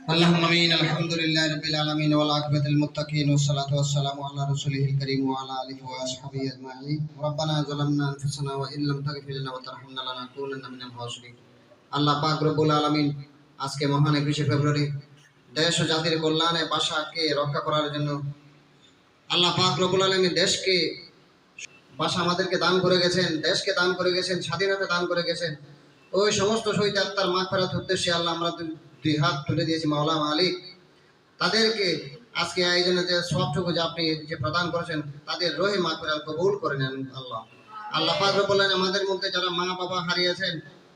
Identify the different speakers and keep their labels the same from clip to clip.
Speaker 1: اللهم امين. الحمد لله رب العالمين والعاقبة للمتقين والصلاة والسلام على رسوله الكريم وعلى آله وأصحابه أجمعين. ربنا ظلمنا أنفسنا وإن لم تغفر لنا وترحمنا لنكونن من الخاسرين. আল্লাহ পাক রব্বুল আলামিন আজকে মহান 21শে ফেব্রুয়ারি দেশ ও জাতির কল্যাণে ভাষাকে রক্ষা করার জন্য আল্লাহ পাক রব্বুল আলামিন দেশকে ভাষা আমাদেরকে দান করে গেছেন, দেশকে দান করে গেছেন, স্বাধীনতা দান করে গেছেন। ওই সমস্ত শহীদ আত্মার মাগফিরাত উদ্দেশ্যে আল্লাহ আমরা দুই হাত তুলে দিয়েছি মাওলা মালিক। তাদেরকে আজকে আয়োজনে যে সবটুকু যে আপনি যে প্রদান করেছেন তাদের রহি মাগফিরাত কবুল করে নেন আল্লাহ। আল্লাহ পাক রব্বুল আলামিন আমাদের মধ্যে যারা মা বাবা হারিয়েছেন,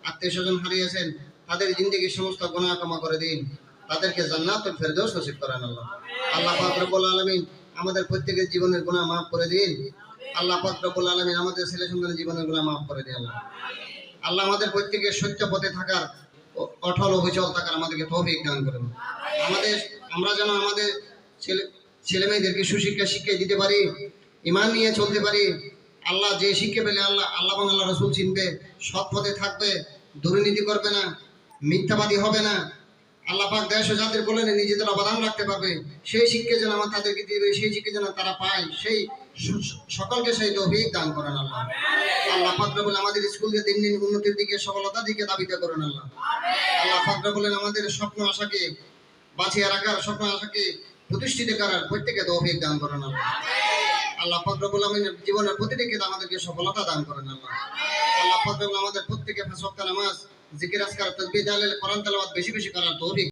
Speaker 1: আত্মীয় স্বজন হারিয়েছেন, তাদের জিন্দেগির সমস্ত গুনাহ ক্ষমা করে দিন, তাদেরকে জান্নাতুল ফেরদৌস নসিব করেন আল্লাহ। আল্লাহ পাক রব্বুল আলামিন আমাদের প্রত্যেকের জীবনের গুনাহ মাফ করে দিন। আল্লাহ পাক রব্বুল আলামিন আমাদের ছেলে সন্তানের জীবনের গুনাহ মাফ করে দিন আল্লাহ। আল্লাহ আমাদের প্রত্যেকের সত্য পথে থাকার, অটল অবিচল থাকার আমাদেরকে তৌফিক দান করুন। আমরা যেন আমাদের ছেলে মেয়েদেরকে সুশিক্ষা শিক্ষা দিতে পারি, ঈমান নিয়ে চলতে পারি। আল্লাহ যে শিক্ষা পেলে আল্লাহ এবং আল্লাহ রাসূল চিনবে, সৎ পথে থাকবে, দুর্নীতি করবে না, মিথ্যাবাদী হবে না। আল্লাহ পাক দেশ ও জাতির কল্যাণে নিজেদের অবদান রাখতে পারবে, সেই শিক্ষা যেন আমার তাদেরকে দিবে, সেই শিক্ষা যেন তারা পায়, সেই সকলকে সেই তৌফিক দান করেন আল্লাহ। আল্লাহ পাক রব্বুল আমাদের স্কুলকে দিন দিন উন্নতির দিকে, সফলতার দিকে দাবিত করেন আল্লাহ। আল্লাহ পাক রব্বুল আমাদের স্বপ্ন আশাকে বাঁচিয়ে রাখার, স্বপ্ন আশাকে প্রতিষ্ঠিত করার প্রত্যেকে তৌফিক দান করেন আল্লাহ। আল্লাহ পাক রব্বুল আমিনের জীবনের প্রতিটি ক্ষেত্রে আমাদেরকে সফলতা দান করেন আল্লাহ। আল্লাহ পাক রব্বুল আমাদের প্রত্যেকে পাঁচ ওয়াক্ত নামাজ, জিকির, আজকার, তাসবিহ, তাহলিল, কোরআন তেলাওয়াত বেশি বেশি করার তৌফিক